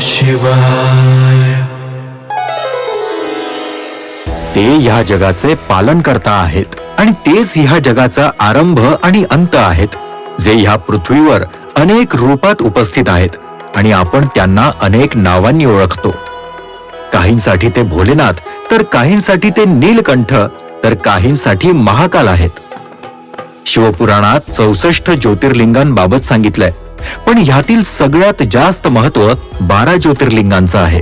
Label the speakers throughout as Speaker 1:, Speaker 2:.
Speaker 1: शिवाय.
Speaker 2: ते ह्या जगाचे पालनकर्ता आहेत आणि तेच ह्या जगाचा आरंभ आणि अंत आहेत, जे ह्या पृथ्वीवर अनेक रूपात उपस्थित आहेत आणि आपण त्यांना अनेक नावांनी ओळखतो. काहींसाठी ते भोलेनाथ, तर काहींसाठी ते नीलकंठ, तर काहींसाठी महाकाल आहेत. शिवपुराणात 64 ज्योतिर्लिंगांबाबत सांगितलंय, पण ह्यातील सगळ्यात जास्त महत्व 12 ज्योतिर्लिंगांचं आहे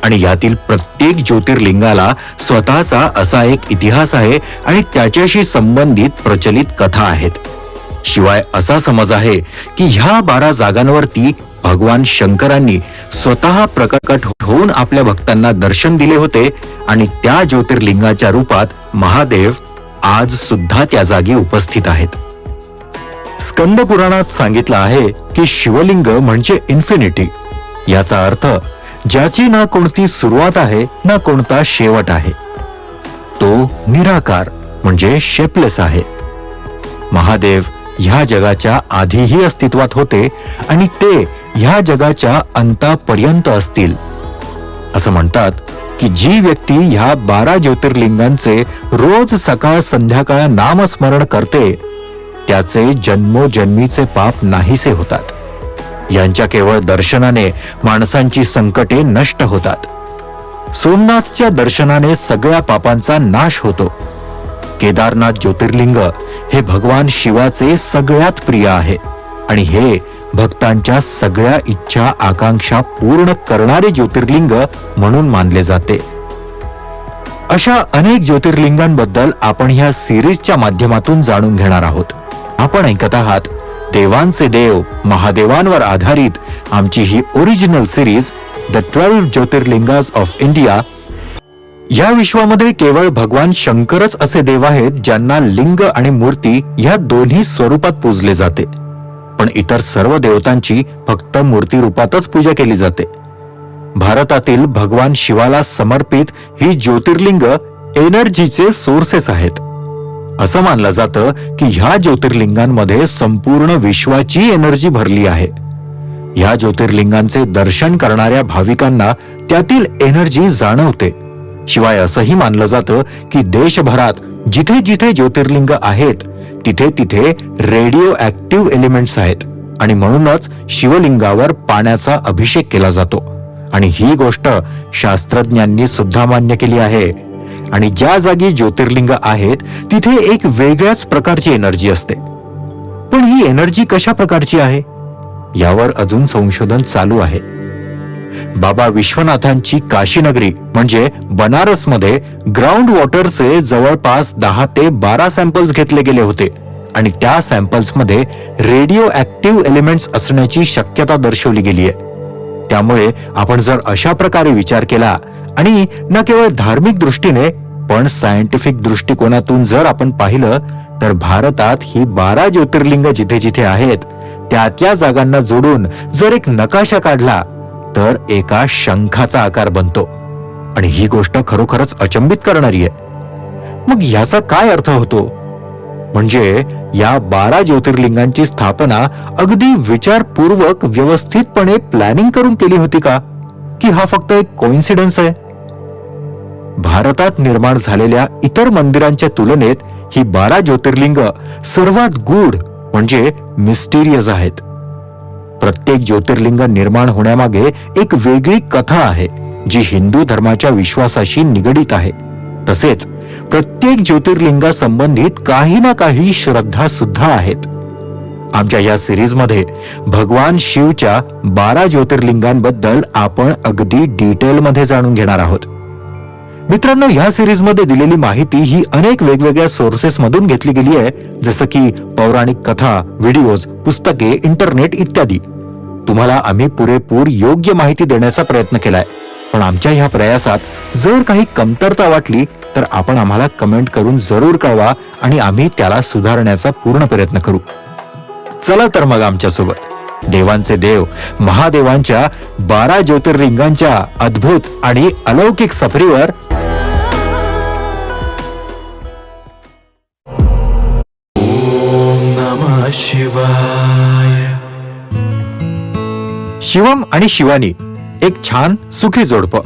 Speaker 2: आणि यातील प्रत्येक ज्योतिर्लिंगाला स्वतःचा असा एक इतिहास आहे आणि त्याच्याशी संबंधित प्रचलित कथा आहेत. शिवाय असा समज आहे की ह्या 12 जागांवरती भगवान शंकरांनी स्वतः प्रकट होऊन आपल्या भक्तांना दर्शन दिले होते आणि त्या ज्योतिर्लिंगाच्या रूपात महादेव आज सुद्धा त्या जागी उपस्थित आहेत. स्कंद पुराणात सांगितलं आहे की शिवलिंग म्हणजे इन्फिनिटी. याचा अर्थ ज्याची ना कोणती सुरुवात आहे ना कोणता शेवट आहे. तो निराकार म्हणजे शेपलेस आहे. महादेव ह्या जगाच्या आधीही अस्तित्वात होते आणि ते ह्या जगाच्या अंतापर्यंत असतील. असं म्हणतात की जी व्यक्ती ह्या 12 ज्योतिर्लिंगांचे रोज सकाळ संध्याकाळ नामस्मरण करते त्याचे जन्मोजन्मीचे पाप नाहीसे होतात. यांच्या केवळ दर्शनाने माणसांची संकटे नष्ट होतात. सोमनाथच्या दर्शनाने सगळ्या पापांचा नाश होतो. केदारनाथ ज्योतिर्लिंग हे भगवान शिवाचे सगळ्यात प्रिय आहे आणि हे भक्तांच्या सगळ्या इच्छा आकांक्षा पूर्ण करणारे ज्योतिर्लिंग म्हणून मानले जाते. अशा अनेक ज्योतिर्लिंगांबद्दल आपण ह्या सिरीजच्या माध्यमातून जाणून घेणार आहोत. आपण ऐकत आहात देवांचे देव महादेवांवर आधारित आमची ही original series the 12 jyotirlingas of India. या विश्वामध्ये केवळ भगवान शंकरच असे देव आहेत ज्यांना लिंग आणि मूर्ती ह्या दोन्ही स्वरूपात पूजले जाते, पण इतर सर्व देवतांची फक्त मूर्ती रूपातच पूजा केली जाते. भारतातील भगवान शिवाला समर्पित ही ज्योतिर्लिंग एनर्जीचे सोर्सेस आहेत. असं मानलं जातं की ह्या ज्योतिर्लिंगांमध्ये संपूर्ण विश्वाची एनर्जी भरली आहे. ह्या ज्योतिर्लिंगांचे दर्शन करणाऱ्या भाविकांना त्यातील एनर्जी जाणवते. शिवाय असंही मानलं जातं की देशभरात जिथे जिथे ज्योतिर्लिंग आहेत तिथे तिथे रेडिओ ऍक्टिव्ह एलिमेंट्स आहेत आणि म्हणूनच शिवलिंगावर पाण्याचा अभिषेक केला जातो. आणि ही गोष्ट शास्त्रज्ञांनी सुद्धा मान्य केली आहे. आणि ज्या जागी ज्योतिर्लिंग आहेत तिथे एक वेगळ्याच प्रकारची एनर्जी असते. पण ही एनर्जी कशा प्रकारची आहे यावर अजून संशोधन चालू आहे. बाबा विश्वनाथांची काशीनगरी म्हणजे बनारसमध्ये ग्राउंड वॉटरचे जवळपास 10 ते 12 सॅम्पल्स घेतले गेले होते आणि त्या सॅम्पल्समध्ये रेडिओ ऍक्टिव्ह एलिमेंट्स असण्याची शक्यता दर्शवली गेली आहे. त्यामुळे आपण जर अशा प्रकारे विचार केला आणि न केवळ धार्मिक दृष्टीने पण सायंटिफिक दृष्टिकोनातून जर आपण पाहिलं तर भारतात ही 12 ज्योतिर्लिंग जिथे जिथे आहेत त्या जागांना जोडून जर एक नकाशा काढला तर एका शंखाचा आकार बनतो आणि ही गोष्ट खरोखरच अचंबित करणारी आहे. मग याचा काय अर्थ होतो? म्हणजे या 12 ज्योतिर्लिंगांची स्थापना अगदी विचारपूर्वक व्यवस्थितपणे प्लॅनिंग करून केली होती का, की हा फक्त एक कोइन्सिडन्स आहे? भारतात निर्माण झालेल्या इतर मंदिरांच्या तुलनेत ही 12 ज्योतिर्लिंग सर्वात गूढ म्हणजे मिस्टिरियस आहेत. प्रत्येक ज्योतिर्लिंग निर्माण होण्यामागे एक वेगळी कथा आहे जी हिंदू धर्माच्या विश्वासाशी निगडीत आहे. तसेच प्रत्येक ज्योतिर्लिंगा संबंधित काही ना काही श्रद्धा सुद्धा आहेत. आमच्या या सिरीजमध्ये भगवान शिवच्या 12 ज्योतिर्लिंगांबद्दल आपण अगदी डिटेलमध्ये जाणून घेणार आहोत. मित्रांनो, ह्या सिरीजमध्ये दिलेली माहिती ही अनेक वेगवेगळ्या सोर्सेस मधून घेतली गेली आहे, जसं की पौराणिक कथा, व्हिडिओज, पुस्तके, इंटरनेट इत्यादी. तुम्हाला आम्ही पुरेपूर योग्य माहिती देण्याचा प्रयत्न केलाय, पण आमच्या ह्या प्रयासात जर काही कमतरता वाटली तर आपण आम्हाला कमेंट करून जरूर कळवा आणि आम्ही त्याला सुधारण्याचा पूर्ण प्रयत्न करू. चला तर मग आमच्यासोबत देवांचे देव महादेवांच्या 12 ज्योतिर्लिंगांच्या अद्भुत आणि अलौकिक सफरीवर
Speaker 1: शिवाय.
Speaker 2: शिवम आणि शिवानी एक छान सुखी जोडपं.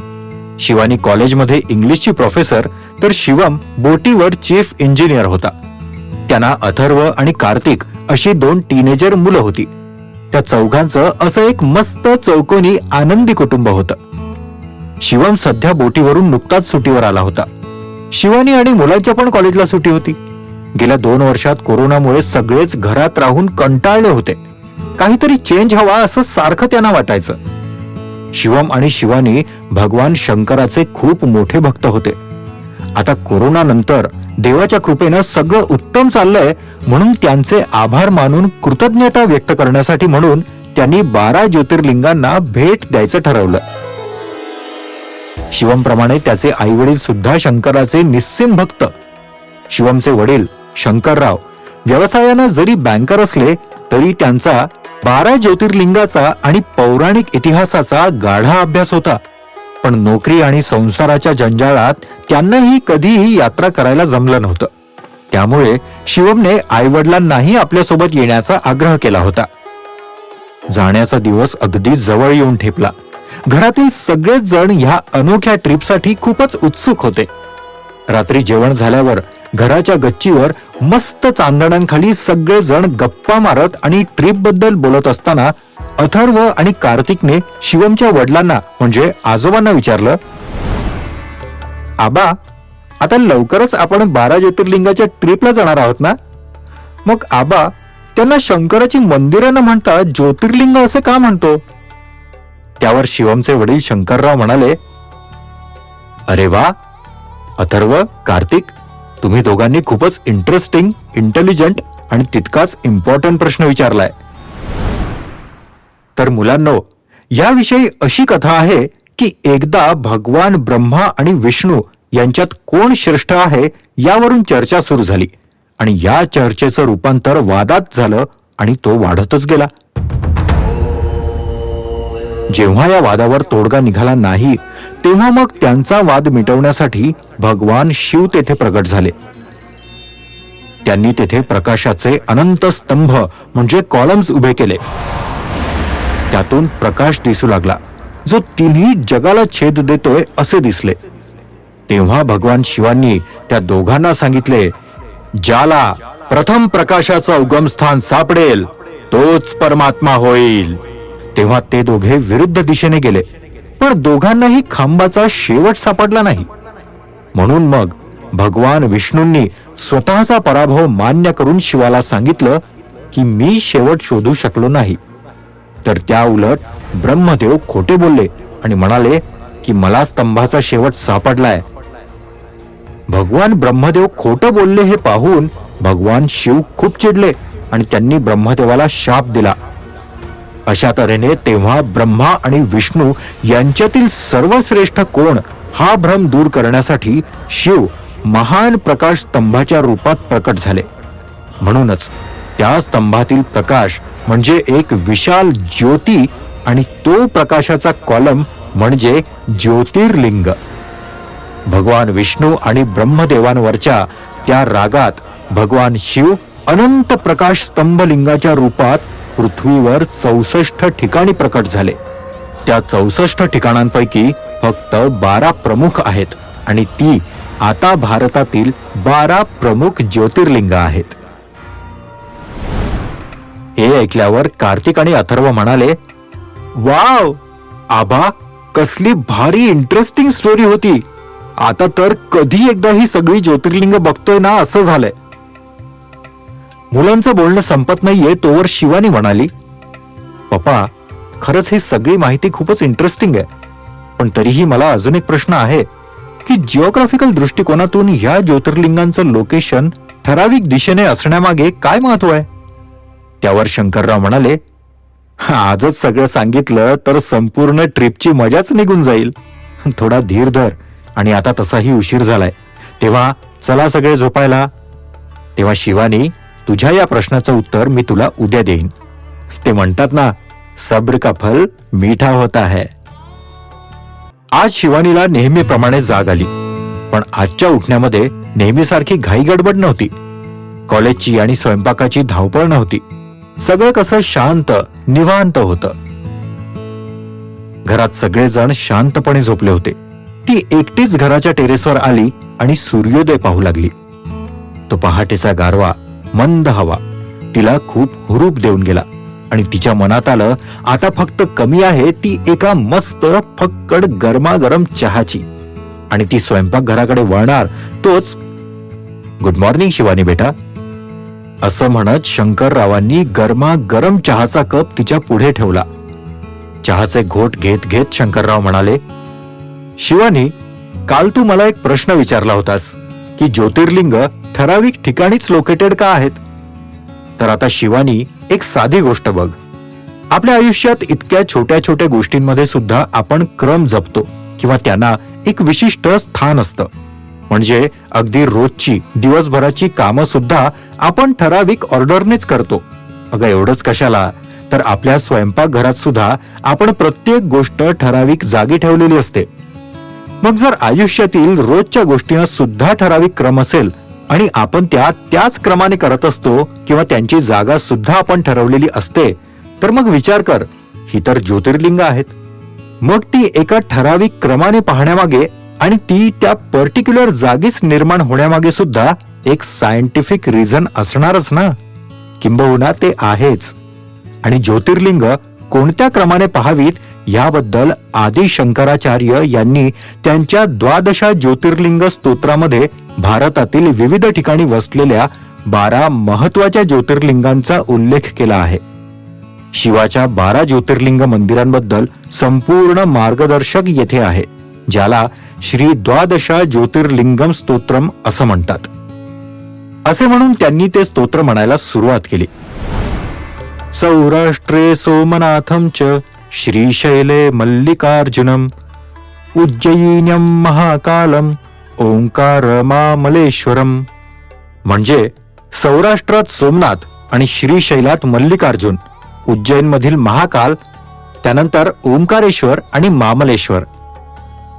Speaker 2: शिवानी कॉलेजमध्ये इंग्लिशची प्रोफेसर, तर शिवम बोटीवर चीफ इंजिनियर होता. त्यांना अथर्व आणि कार्तिक अशी 2 टीनेजर मुलं होती. त्या चौघांचं असं एक मस्त चौकोनी आनंदी कुटुंब होतं. शिवम सध्या बोटीवरून नुकताच सुटीवर आला होता. शिवानी आणि मुलांच्या पण कॉलेजला सुटी होती. गेल्या 2 वर्षात कोरोनामुळे सगळेच घरात राहून कंटाळले होते. काहीतरी चेंज हवा असं सारखं त्यांना वाटायचं. शिवम आणि शिवानी भगवान शंकराचे खूप मोठे भक्त होते. आता कोरोना नंतर देवाच्या कृपेनं सगळं उत्तम चाललंय म्हणून त्यांचे आभार मानून कृतज्ञता व्यक्त करण्यासाठी म्हणून त्यांनी 12 ज्योतिर्लिंगांना भेट द्यायचं ठरवलं. शिवमप्रमाणे त्याचे आई वडील सुद्धा शंकराचे निस्सीम भक्त. शिवमचे वडील शंकरराव व्यवसायानं जरी बँकर असले तरी त्यांचा 12 ज्योतिर्लिंगाचा आणि पौराणिक इतिहासाचा गाढा अभ्यास होता. पण नोकरी आणि संसाराच्या जंजाळात त्यांनाही कधीही यात्रा करायला जमलं नव्हतं. त्यामुळे शिवमने आईवडिलांनाही आपल्यासोबत येण्याचा आग्रह केला होता. जाण्याचा दिवस अगदी जवळ येऊन ठेपला. घरातील सगळेच जण ह्या अनोख्या ट्रिपसाठी खूपच उत्सुक होते. रात्री जेवण झाल्यावर घराच्या गच्चीवर मस्त चांदण्यांखाली सगळे जण गप्पा मारत आणि ट्रिप बद्दल बोलत असताना अथर्व आणि कार्तिकने शिवमच्या वडिलांना म्हणजे आजोबांना विचारलं, आबा, आता लवकरच आपण 12 ज्योतिर्लिंगाच्या ट्रिपला जाणार आहोत ना? मग आबा, त्यांना शंकराची मंदिरं न म्हणता ज्योतिर्लिंग असे का म्हणतो? त्यावर शिवमचे वडील शंकरराव म्हणाले, अरे वा अथर्व, कार्तिक, तुम्ही दोघांनी खूपच इंटरेस्टिंग, इंटेलिजंट आणि तितकाच इम्पॉर्टंट प्रश्न विचारलाय. तर मुलांनो, याविषयी अशी कथा आहे की एकदा भगवान ब्रह्मा आणि विष्णू यांच्यात कोण श्रेष्ठ आहे यावरून चर्चा सुरू झाली आणि या चर्चेचं रूपांतर वादात झालं आणि तो वाढतच गेला. जेव्हा या वादावर तोडगा निघाला नाही तेव्हा मग त्यांचा वाद मिटवण्यासाठी भगवान शिव तेथे प्रकट झाले. त्यांनी तेथे प्रकाशाचे अनंत स्तंभ म्हणजे कॉलम्स उभे केले. त्यातून प्रकाश दिसू लागला जो तिन्ही जगाला छेद देतोय असे दिसले. तेव्हा भगवान शिवांनी त्या दोघांना सांगितले, ज्याला प्रथम प्रकाशाचं उगमस्थान सापडेल तोच परमात्मा होईल. तेव्हा ते दोघे विरुद्ध दिशेने गेले, पण दोघांनाही खांबाचा शेवट सापडला नाही. म्हणून मग भगवान विष्णूंनी स्वतःचा पराभव मान्य करून शिवाला सांगितलं की मी शेवट शोधू शकलो नाही. तर त्या उलट ब्रह्मदेव खोटे बोलले आणि म्हणाले की मला स्तंभाचा शेवट सापडलाय. भगवान ब्रह्मदेव खोटं बोलले हे पाहून भगवान शिव खूप चिडले आणि त्यांनी ब्रह्मदेवाला शाप दिला. अशा तऱ्हेने तेव्हा ब्रह्मा आणि विष्णू यांच्यातील सर्वश्रेष्ठ कोण हा भ्रम दूर करण्यासाठी शिव महान प्रकाश स्तंभाच्या रूपात प्रकट झाले. म्हणूनच त्या स्तंभातील प्रकाश म्हणजे एक विशाल ज्योती आणि तो प्रकाशाचा कॉलम म्हणजे ज्योतिर्लिंग. भगवान विष्णू आणि ब्रह्मदेवांवरच्या त्या रागात भगवान शिव अनंत प्रकाश स्तंभलिंगाच्या रूपात पृथ्वीवर 64 ठिकाणी प्रकट झाले. त्या 64 ठिकाणांपैकी फक्त 12 प्रमुख आहेत आणि ती आता भारतातील 12 प्रमुख ज्योतिर्लिंग आहेत. हे ऐकल्यावर कार्तिक आणि अथर्व म्हणाले, वाव आबा, कसली भारी इंटरेस्टिंग स्टोरी होती. आता तर कधी एकदा ही सगळी ज्योतिर्लिंग बघतोय ना असं झालंय. मुलांचं बोलणं संपत नाहीये तोवर शिवानी म्हणाली, पप्पा, खरंच ही सगळी माहिती खूपच इंटरेस्टिंग आहे, पण तरीही मला अजून एक प्रश्न आहे की जिओग्राफिकल दृष्टिकोनातून या ज्योतिर्लिंगांचं लोकेशन ठराविक दिशेने असण्यामागे काय महत्व आहे? त्यावर शंकरराव म्हणाले, आजच सगळं सांगितलं तर संपूर्ण ट्रिपची मजाच निघून जाईल. थोडा धीर धर, आणि आता तसाही उशीर झालाय, तेव्हा चला सगळे झोपायला. तेव्हा शिवानी, तुझ्या या प्रश्नाचं उत्तर मी तुला उद्या देईन. ते म्हणतात ना, सब्र का फल मीठा होता है. आज शिवानीला नेहमीप्रमाणे जाग आली, पण आजच्या उठण्यामध्ये नेहमीसारखी घाई गडबड नव्हती. कॉलेजची आणि स्वयंपाकाची धावपळ नव्हती. सगळं कसं शांत निवांत होतं. घरात सगळेजण शांतपणे झोपले होते. ती एकटीच घराच्या टेरेसवर आली आणि सूर्योदय पाहू लागली. तो पहाटेचा गारवा, मंद हवा तिला खूप हुरूप देऊन गेला आणि तिच्या मनात आलं, आता फक्त कमी आहे ती एका मस्त फक्कड गरमागरम चहाची. आणि ती स्वयंपाकघराकडे वळणार तोच, गुड मॉर्निंग शिवानी बेटा, असं म्हणत शंकररावांनी गरमागरम चहाचा कप तिच्या पुढे ठेवला. चहाचे घोट घेत घेत शंकरराव म्हणाले, शिवानी, काल तू मला एक प्रश्न विचारला होतास की ज्योतिर्लिंग ठराविक ठिकाणीच लोकेटेड का आहेत. तर आता शिवानी, एक साधी गोष्ट बघ. आपल्या आयुष्यात इतक्या छोट्या छोट्या गोष्टींमध्ये सुद्धा आपण क्रम जपतो किंवा त्यांना एक विशिष्ट स्थान असतं. म्हणजे अगदी रोजची दिवसभराची कामं सुद्धा आपण ठराविक ऑर्डरनेच करतो. अगं एवढंच कशाला, तर आपल्या स्वयंपाकघरात सुद्धा आपण प्रत्येक गोष्ट ठराविक जागी ठेवलेली असते. मग जर आयुष्यातील रोजच्या गोष्टींना सुद्धा ठराविक क्रम असेल आणि आपण त्याच क्रमाने करत असतो किंवा त्यांची जागा सुद्धा आपण ठरवलेली असते, तर मग विचार कर, ही तर ज्योतिर्लिंग आहेत. मग ती एका ठराविक क्रमाने पाहण्यामागे आणि ती त्या पर्टिक्युलर जागीच निर्माण होण्यामागे सुद्धा एक सायंटिफिक रिझन असणारच ना, किंबहुना ते आहेच. आणि ज्योतिर्लिंग कोणत्या क्रमाने पाहावीत याबद्दल आदि शंकराचार्य यांनी त्यांच्या 12 ज्योतिर्लिंग स्तोत्रामध्ये भारतातील विविध ठिकाणी वसलेल्या 12 महत्वाच्या ज्योतिर्लिंगांचा उल्लेख केला आहे. शिवाच्या 12 ज्योतिर्लिंग मंदिरांबद्दल संपूर्ण मार्गदर्शक येथे आहे, ज्याला श्री 12 ज्योतिर्लिंगम स्तोत्रम असं म्हणतात. असे म्हणून त्यांनी ते स्तोत्र म्हणायला सुरुवात केली. सौराष्ट्रे सोमनाथम च श्रीशैले मल्लिकार्जुनम उज्जयिन्यम महाकालम ओंकार मामलेश्वरम. म्हणजे सौराष्ट्रात सोमनाथ आणि श्रीशैलात मल्लिकार्जुन, उज्जैनमधील महाकाल, त्यानंतर ओंकारेश्वर आणि मामलेश्वर.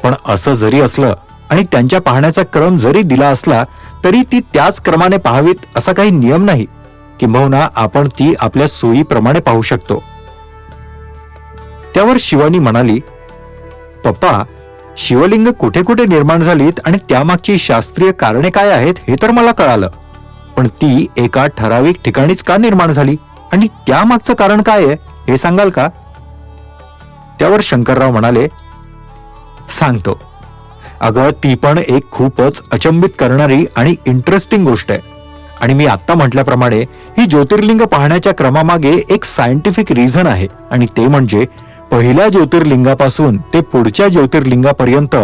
Speaker 2: पण असं जरी असलं आणि त्यांच्या पाहण्याचा क्रम जरी दिला असला तरी ती त्याच क्रमाने पाहावीत असा काही नियम नाही, किंबहुना आपण ती आपल्या सोयीप्रमाणे पाहू शकतो. त्यावर शिवानी म्हणाली, पप्पा, शिवलिंग कुठे कुठे निर्माण झालीत आणि त्यामागची शास्त्रीय कारणे काय आहेत हे तर मला कळालं, पण ती एका ठराविक ठिकाणीच का निर्माण झाली आणि त्यामागचं कारण काय आहे हे सांगाल का. त्यावर शंकरराव म्हणाले, सांगतो. अगं ती पण एक खूपच अचंबित करणारी आणि इंटरेस्टिंग गोष्ट आहे. आणि मी आत्ता म्हटल्याप्रमाणे ही ज्योतिर्लिंग पाहण्याच्या क्रमामागे एक सायंटिफिक रिझन आहे, आणि ते म्हणजे पहिल्या ज्योतिर्लिंगापासून ते पुढच्या ज्योतिर्लिंगापर्यंत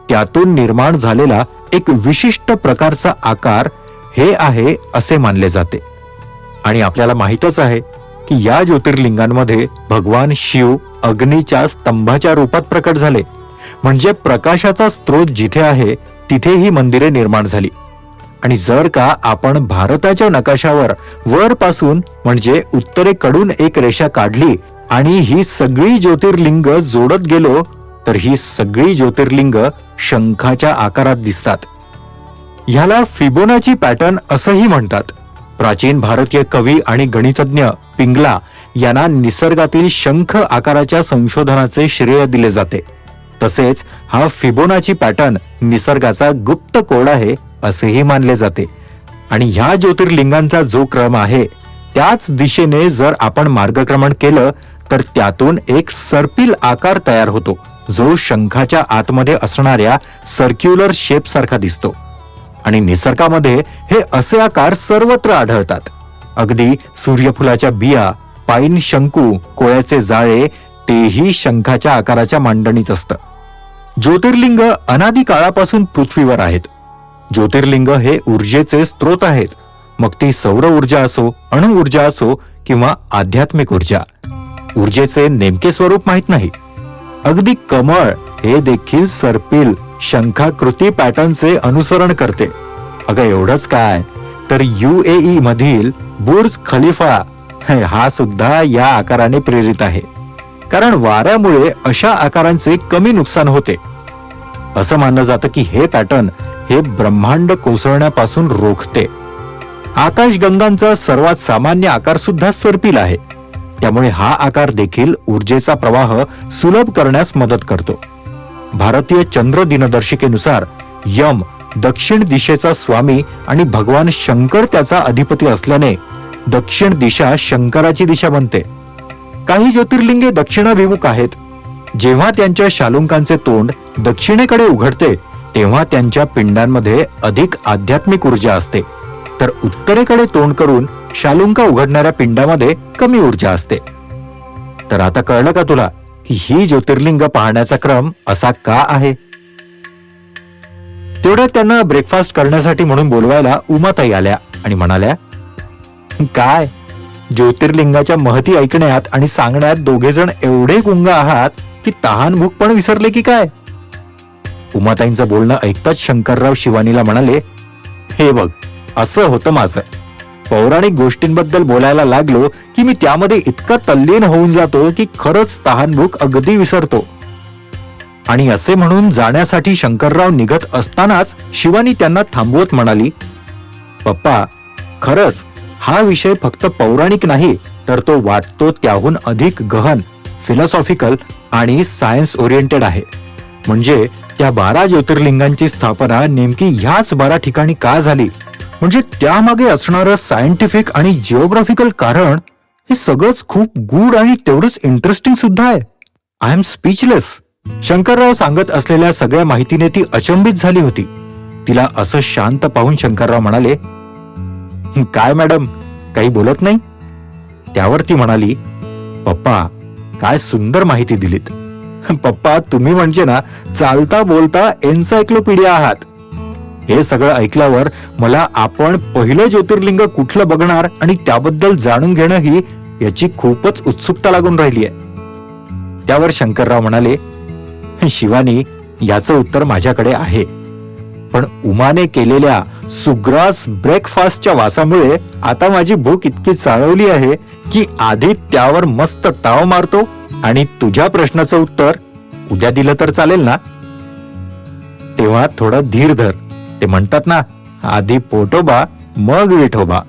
Speaker 2: त्यातून निर्माण झालेला एक विशिष्ट प्रकारचा आकार हे आहे असे मानले जाते. आणि आपल्याला माहीतच आहे की या ज्योतिर्लिंगांमध्ये भगवान शिव अग्नीच्या स्तंभाच्या रूपात प्रकट झाले. म्हणजे प्रकाशाचा स्रोत जिथे आहे तिथे ही मंदिरे निर्माण झाली. आणि जर का आपण भारताच्या नकाशावर वरपासून म्हणजे उत्तरेकडून एक रेषा काढली आणि ही सगळी ज्योतिर्लिंग जोडत गेलो तर ही सगळी ज्योतिर्लिंग शंखाच्या आकारात दिसतात. ह्याला फिबोनाची पॅटर्न असंही म्हणतात. प्राचीन भारतीय कवी आणि गणितज्ञ पिंगला यांना निसर्गातील शंख आकाराच्या संशोधनाचे श्रेय दिले जाते. तसेच हा फिबोनाची पॅटर्न निसर्गाचा गुप्त कोड आहे असेही मानले जाते. आणि ह्या ज्योतिर्लिंगांचा जो क्रम आहे त्याच दिशेने जर आपण मार्गक्रमण केलं तर त्यातून एक सर्पिल आकार तयार होतो, जो शंखाच्या आतमध्ये असणाऱ्या सर्क्युलर शेप सारखा दिसतो. आणि निसर्गामध्ये हे असे आकार सर्वत्र आढळतात. अगदी सूर्यफुलाच्या बिया, पाईन शंकू, कोळ्याचे जाळे, तेही शंखाच्या आकाराच्या मांडणीत असतं. ज्योतिर्लिंग अनादी काळापासून पृथ्वीवर आहेत. ज्योतिर्लिंग हे ऊर्जेचे स्रोत आहेत, मग ती सौर ऊर्जा असो, अणु ऊर्जा असो किंवा आध्यात्मिक ऊर्जा. ऊर्जेचे नेमके स्वरूप माहित नाही. अगदी कमळ हे देखील सर्पिल शंखाकृती पॅटर्नचे अनुसरण करते. अगं एवढंच काय, तर UAE मधील बुर्ज खलिफा हा सुद्धा या आकाराने प्रेरित आहे, कारण वाऱ्यामुळे अशा आकारांचे कमी नुकसान होते. असं मानलं जातं की हे पॅटर्न हे ब्रह्मांड कोसळण्यापासून रोखते. आकाशगंगांचा सर्वात सामान्य आकार सुद्धा सर्पिल आहे. त्यामुळे हा आकार देखील ऊर्जेचा प्रवाह सुलभ करण्यास मदत करतो. भारतीय चंद्र दिनदर्शिकेनुसार यम दक्षिण दिशेचा स्वामी आणि भगवान शंकर त्याचा अधिपती असल्याने दक्षिण दिशा शंकराची दिशा बनते. काही ज्योतिर्लिंगे दक्षिणाभिमुख आहेत. जेव्हा त्यांच्या शालुंकांचे तोंड दक्षिणेकडे उघडते तेव्हा त्यांच्या पिंडांमध्ये अधिक आध्यात्मिक ऊर्जा असते, तर उत्तरेकडे तोंड करून शालुंका उघडणाऱ्या पिंडामध्ये कमी ऊर्जा असते. तर आता कळलं का तुला की ही ज्योतिर्लिंग पाहण्याचा क्रम असा का आहे? तेवढ्यात त्यांना ब्रेकफास्ट करण्यासाठी म्हणून बोलवायला उमाताई आल्या आणि म्हणाल्या, काय ज्योतिर्लिंगाच्या महती ऐकण्यात आणि सांगण्यात दोघे जण एवढे गुंग आहात की तहान भूक पण विसरले की काय? उमाताईंचं बोलणं ऐकताच शंकरराव शिवानीला म्हणाले, हे बघ, असं होतं माझं. पौराणिक गोष्टींबद्दल बोलायला लागलो की मी त्यामध्ये इतका तल्लीन होऊन जातो की खरंच तहान भूक अगदी विसरतो. आणि असे म्हणून जाण्यासाठी शंकरराव निघत असतानाच शिवानी त्यांना थांबवत म्हणाली, पप्पा, खरंच हा विषय फक्त पौराणिक नाही, तर तो वाटतो त्याहून अधिक गहन, फिलॉसॉफिकल आणि सायन्स ओरिएंटेड आहे. म्हणजे त्या 12 ज्योतिर्लिंगांची स्थापना नेमकी ह्याच 12 ठिकाणी का झाली, म्हणजे त्यामागे असणारं सायंटिफिक आणि जिओग्राफिकल कारण, हे सगळंच खूप गूढ आणि तेवढंच इंटरेस्टिंग सुद्धा आहे. I am speechless. शंकरराव सांगत असलेल्या सगळ्या माहितीने ती अचंबित झाली होती. तिला असं शांत पाहून शंकरराव म्हणाले, काय मॅडम, काही बोलत नाही? त्यावर ती म्हणाली, पप्पा, काय सुंदर माहिती दिलीत. पप्पा, तुम्ही म्हणजे ना चालता बोलता एन्सायक्लोपीडिया आहात. हे सगळं ऐकल्यावर मला आपण पहिलं ज्योतिर्लिंग कुठलं बघणार आणि त्याबद्दल जाणून घेणं ही याची खूपच उत्सुकता लागून राहिली आहे. त्यावर शंकरराव म्हणाले, शिवानी, याचं उत्तर माझ्याकडे आहे, पण उमाने केलेल्या सुग्रास ब्रेकफास्टच्या वासामुळे आता माझी भूक इतकी चाळवली आहे की आधी त्यावर मस्त ताव मारतो आणि तुझ्या प्रश्नाचं उत्तर उद्या दिलं तर चालेल ना? तेव्हा थोडं धीर धर. ते म्हणतात ना, आधी पोटोबा मग विठोबा.